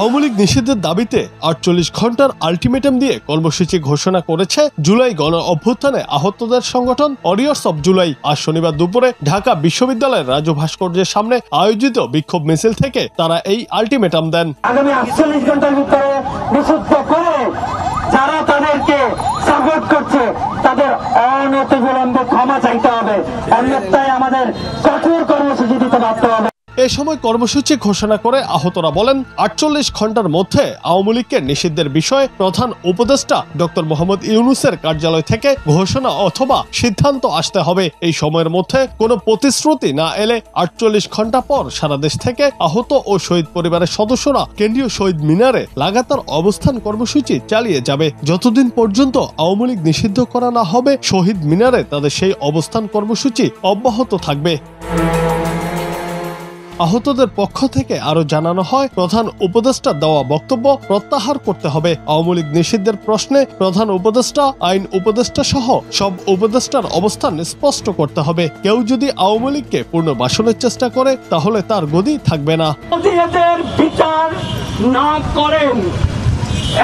আওয়ামী লীগ নিষিদ্ধের দাবিতে ৪৮ ঘন্টার আলটিমেটাম দিয়ে কর্মসূচি ঘোষণা করেছে জুলাই গণ অভ্যুত্থানে আহতদের সংগঠন ওয়ারিয়র্স অব জুলাই। আজ শনিবার দুপুরে ঢাকা বিশ্ববিদ্যালয়ের রাজু ভাস্কর্যের সামনে আয়োজিত বিক্ষোভ মিছিল থেকে তারা এই আলটিমেটাম দেন। আগামী ৪৮ ঘন্টার ভিতরে নিষিদ্ধ করে যারা তাদেরকে সাপোর্ট করছে তাদের অনতিবিলম্বে ক্ষমা চাইতে হবে, অন্যথায় আমাদের কঠোর কর্মসূচি দিতে বাধ্য হবে। এ সময় কর্মসূচি ঘোষণা করে আহতরা বলেন, ৪৮ ঘন্টার মধ্যে আওয়ামী লীগকে নিষিদ্ধের বিষয়ে প্রধান উপদেষ্টা ডক্টর মোহাম্মদ ইউনূসের কার্যালয় থেকে ঘোষণা অথবা সিদ্ধান্ত আসতে হবে। এই সময়ের মধ্যে কোনো প্রতিশ্রুতি না এলে ৪৮ ঘন্টা পর সারা দেশ থেকে আহত ও শহীদ পরিবারের সদস্যরা কেন্দ্রীয় শহীদ মিনারে লাগাতার অবস্থান কর্মসূচি চালিয়ে যাবে। যতদিন পর্যন্ত আওয়ামী লীগ নিষিদ্ধ করা না হবে, শহীদ মিনারে তাদের সেই অবস্থান কর্মসূচি অব্যাহত থাকবে। আহতদের পক্ষ থেকে আরো জানানো হয়, প্রধান উপদেষ্টা দেওয়া বক্তব্য প্রত্যাহার করতে হবে। আওয়ামী লীগ নিষিদ্ধের প্রশ্নে প্রধান উপদেষ্টা, আইন উপদেষ্টা সহ সব উপদেষ্টার অবস্থান স্পষ্ট করতে হবে। কেউ যদি আওয়ামী লীগকে পুনর্বাসনের চেষ্টা করে তাহলে তার গদি থাকবে না। বিচার না করেন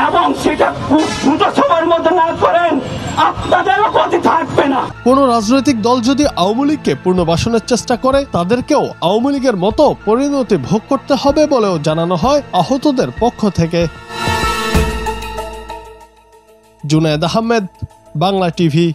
এবং সেটা খুব দ্রুত সময়ের মধ্যে না করেন, আপনাদেরও গতি থাকবে না। কোন রাজনৈতিক দল যদি আওয়ামী লীগকে পুনর্বাসনের চেষ্টা করে তাদেরকেও আওয়ামী লীগের মতো পরিণতি ভোগ করতে হবে বলেও জানানো হয় আহতদের পক্ষ থেকে। জুনায়েদ আহমেদ, বাংলা টিভি।